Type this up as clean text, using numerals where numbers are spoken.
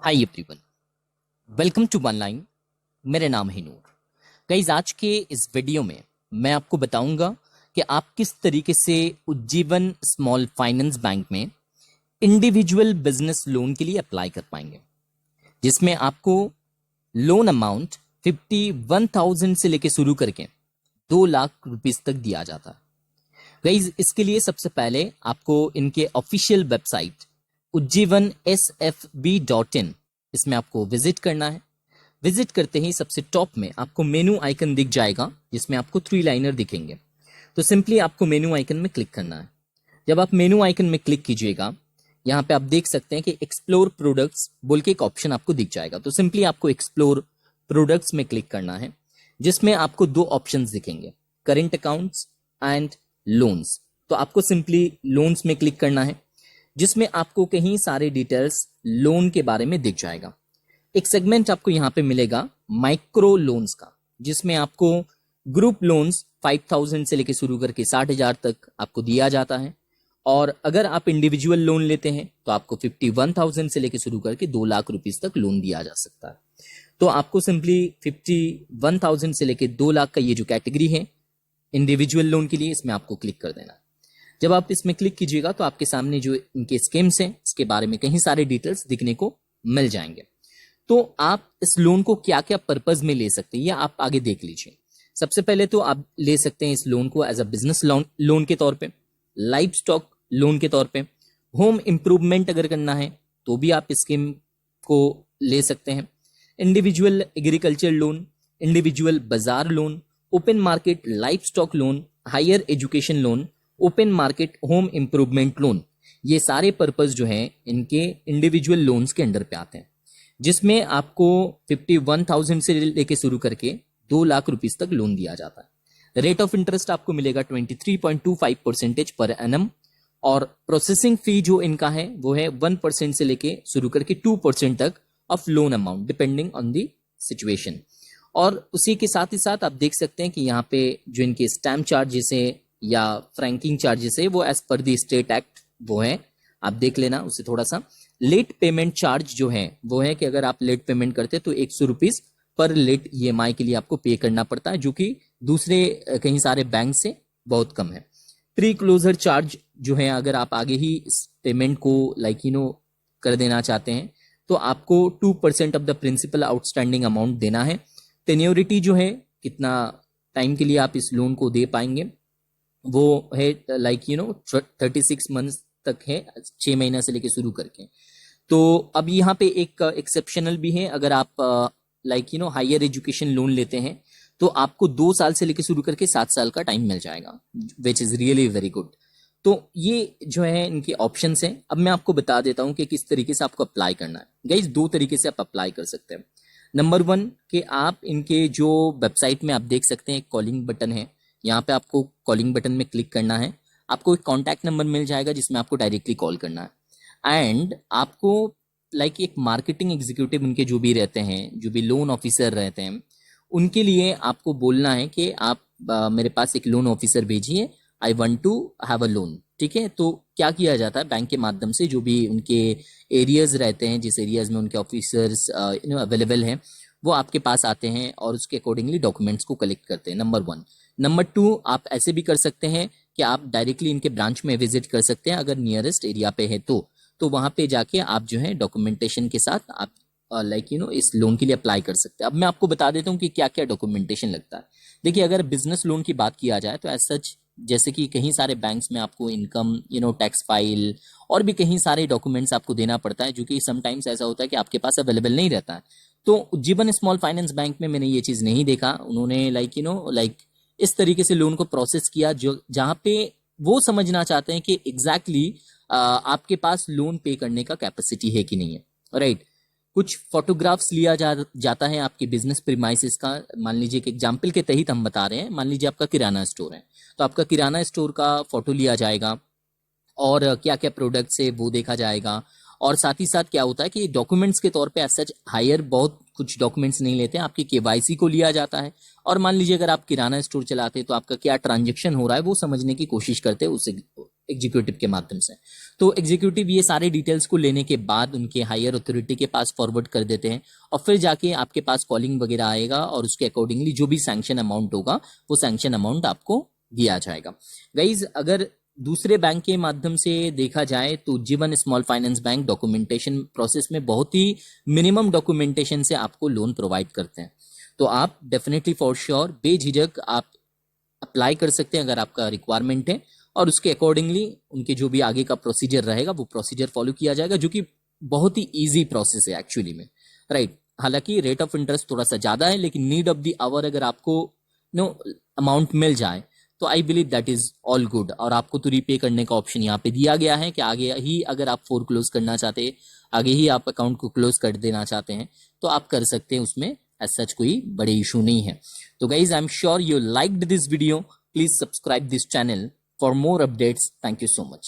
Hi everyone, welcome to one line. मेरा नाम है नूर। गाइस, आज के इस वीडियो में मैं आपको बताऊंगा कि आप किस तरीके से उज्जीवन स्मॉल फाइनेंस बैंक में इंडिविजुअल बिजनेस लोन के लिए अप्लाई कर पाएंगे, जिसमें आपको लोन अमाउंट 51,000 से लेके शुरू करके 2 लाख रुपीस तक दिया जाता है। गाइस, इसके लिए सबसे पहले आपको इनके ऑफिशियल वेबसाइट उज्जीवन sfb.in इसमें आपको विजिट करना है। विजिट करते ही सबसे टॉप में आपको मेनू आइकन दिख जाएगा, जिसमें आपको 3 लाइनर दिखेंगे। तो सिंपली आपको मेनू आइकन में क्लिक करना है। जब आप मेनू आइकन में क्लिक कीजिएगा, यहाँ पे आप देख सकते हैं कि एक्सप्लोर प्रोडक्ट्स बोल के एक ऑप्शन आपको दिख जाएगा। तो सिंपली आपको एक्सप्लोर प्रोडक्ट्स में क्लिक करना है, जिसमें आपको 2 ऑप्शंस दिखेंगे, करेंट अकाउंट्स एंड लोन्स। तो आपको सिंपली लोन्स में क्लिक करना है, जिसमें आपको कहीं सारे डिटेल्स लोन के बारे में दिख जाएगा। एक सेगमेंट आपको यहाँ पे मिलेगा माइक्रो लोन्स का, जिसमें आपको ग्रुप लोन्स 5,000 से लेकर शुरू करके 60,000 तक आपको दिया जाता है। और अगर आप इंडिविजुअल लोन लेते हैं तो आपको 51,000 से लेकर शुरू करके 2 लाख रुपीस तक लोन दिया जा सकता है। तो आपको सिंपली 51,000 से लेकर 2 लाख का ये जो कैटेगरी है इंडिविजुअल लोन के लिए, इसमें आपको क्लिक कर देना है। जब आप इसमें क्लिक कीजिएगा तो आपके सामने जो इनके स्कीम्स हैं इसके बारे में कहीं सारे डिटेल्स दिखने को मिल जाएंगे। तो आप इस लोन को क्या क्या पर्पज में ले सकते हैं, या आप आगे देख लीजिए। सबसे पहले तो आप ले सकते हैं इस लोन को एज अ बिजनेस लोन के तौर पे, लाइफ स्टॉक लोन के तौर पे, होम इंप्रूवमेंट अगर करना है तो भी आप स्कीम को ले सकते हैं, इंडिविजुअल एग्रीकल्चर लोन, इंडिविजुअल बाजार loan, open market life stock loan, higher education loan, open market home improvement loan. ये सारे पर्पस जो हैं इनके इंडिविजुअल लोन्स के अंडर पे आते हैं, जिसमें आपको 51,000 से लेके शुरू करके 2 लाख रुपीस तक लोन दिया जाता है। रेट ऑफ इंटरेस्ट आपको मिलेगा 23.25% पर एनम, और प्रोसेसिंग फी जो इनका है वो है 1% से लेके शुरू करके 2% तक of loan amount, depending on the situation. और उसी के साथ ही साथ आप देख सकते हैं कि यहाँ पे जो इनके स्टैम्प चार्जेस है या फ्रैंकिंग चार्जेस है वो एज पर दी स्टेट एक्ट वो है, आप देख लेना उसे थोड़ा सा। लेट पेमेंट चार्ज जो है वो है कि अगर आप लेट पेमेंट करते हैं तो 100 रुपीज पर लेट ईएमआई के लिए आपको पे करना पड़ता है, जो कि दूसरे कहीं सारे बैंक से बहुत कम है। प्री क्लोजर चार्ज जो है, अगर आप आगे ही इस पेमेंट को कर देना चाहते हैं तो आपको 2% of the principal outstanding amount देना है। टेन्योरिटी जो है, कितना टाइम के लिए आप इस लोन को दे पाएंगे, वो है 36 मंथ्स तक है, 6 महीना से लेके शुरू करके। तो अब यहाँ पे एक एक्सेप्शनल भी है, अगर आप हायर एजुकेशन लोन लेते हैं तो आपको 2 साल से लेके शुरू करके 7 साल का टाइम मिल जाएगा, which is really very good. तो ये जो है इनके ऑप्शंस हैं। अब मैं आपको बता देता हूँ कि किस तरीके से आपको अप्लाई करना है। गाइस, 2 तरीके से आप अप्लाई कर सकते हैं। नंबर 1 कि आप इनके जो वेबसाइट में आप देख सकते हैं कॉलिंग बटन है, यहाँ पे आपको कॉलिंग बटन में क्लिक करना है। आपको एक कॉन्टैक्ट नंबर मिल जाएगा जिसमें आपको डायरेक्टली कॉल करना है। एंड आपको एक मार्केटिंग एग्जीक्यूटिव उनके जो भी रहते हैं, जो भी लोन ऑफिसर रहते हैं, उनके लिए आपको बोलना है कि आप मेरे पास एक लोन ऑफिसर भेजिए, I want to have a loan. ठीक है, तो क्या किया जाता है, बैंक के माध्यम से जो भी उनके एरियाज रहते हैं, जिस एरियाज में उनके ऑफिसर्स अवेलेबल हैं, वो आपके पास आते हैं और उसके अकॉर्डिंगली डॉक्यूमेंट्स को कलेक्ट करते हैं। नंबर 1। नंबर 2, आप ऐसे भी कर सकते हैं कि आप डायरेक्टली इनके ब्रांच में विजिट कर सकते हैं, अगर नियरेस्ट एरिया पे है तो वहां पे जाके आप जो है डॉक्यूमेंटेशन के साथ आप इस लोन के लिए अप्लाई कर सकते हैं। अब मैं आपको बता देता हूँ कि क्या क्या डॉक्यूमेंटेशन लगता है। देखिए, अगर बिजनेस लोन की बात किया जाए तो एज सच, जैसे कि कहीं सारे बैंक्स में आपको इनकम टैक्स फाइल और भी कहीं सारे डॉक्यूमेंट्स आपको देना पड़ता है, जो कि समटाइम्स ऐसा होता है कि आपके पास अवेलेबल नहीं रहता है। तो उज्जीवन स्मॉल फाइनेंस बैंक में मैंने ये चीज़ नहीं देखा। उन्होंने इस तरीके से लोन को प्रोसेस किया जो जहाँ पे वो समझना चाहते हैं कि एग्जैक्टली आपके पास लोन पे करने का कैपेसिटी है कि नहीं है। राइट, कुछ फोटोग्राफ्स लिया जाता है आपके बिजनेस प्रीमाइसेस का। मान लीजिए कि एग्जाम्पल के तहत हम बता रहे हैं, मान लीजिए आपका किराना स्टोर है, तो आपका किराना स्टोर का फोटो लिया जाएगा और क्या क्या प्रोडक्ट्स है वो देखा जाएगा। और साथ ही साथ क्या होता है कि डॉक्यूमेंट्स के तौर पे एज सच हायर बहुत कुछ डॉक्यूमेंट्स नहीं लेते हैं, आपकी केवाईसी को लिया जाता है। और मान लीजिए अगर आप किराना स्टोर चलाते हैं तो आपका क्या ट्रांजेक्शन हो रहा है वो समझने की कोशिश करते हैं, एग्जीक्यूटिव के माध्यम से। तो एग्जीक्यूटिव ये सारे डिटेल्स को लेने के बाद उनके हायर अथॉरिटी के पास फॉरवर्ड कर देते हैं और फिर जाके आपके पास कॉलिंग वगैरह आएगा और उसके अकॉर्डिंगली जो भी सैंक्शन अमाउंट होगा वो सैंक्शन अमाउंट आपको दिया जाएगा। गाइज अगर दूसरे बैंक के माध्यम से देखा जाए तो जीवन small finance bank documentation process में बहुत ही मिनिमम डॉक्यूमेंटेशन से आपको लोन प्रोवाइड करते हैं। तो आप डेफिनेटली फॉर श्योर बेझिझक आप अप्लाई कर सकते हैं अगर आपका रिक्वायरमेंट है, और उसके अकॉर्डिंगली उनके जो भी आगे का प्रोसीजर रहेगा वो प्रोसीजर फॉलो किया जाएगा, जो कि बहुत ही ईजी प्रोसेस है एक्चुअली में, राइट। हालांकि रेट ऑफ इंटरेस्ट थोड़ा सा ज्यादा है, लेकिन नीड ऑफ द आवर अगर आपको नो अमाउंट मिल जाए तो I believe that is all good. और आपको तो रीपे करने का ऑप्शन यहाँ पे दिया गया है कि आगे ही अगर आप फोर क्लोज करना चाहते हैं, आगे ही आप अकाउंट को क्लोज कर देना चाहते हैं तो आप कर सकते हैं, उसमें एज सच कोई बड़े इशू नहीं है। तो guys I am sure you liked this video, please subscribe this channel for more updates. Thank you so much.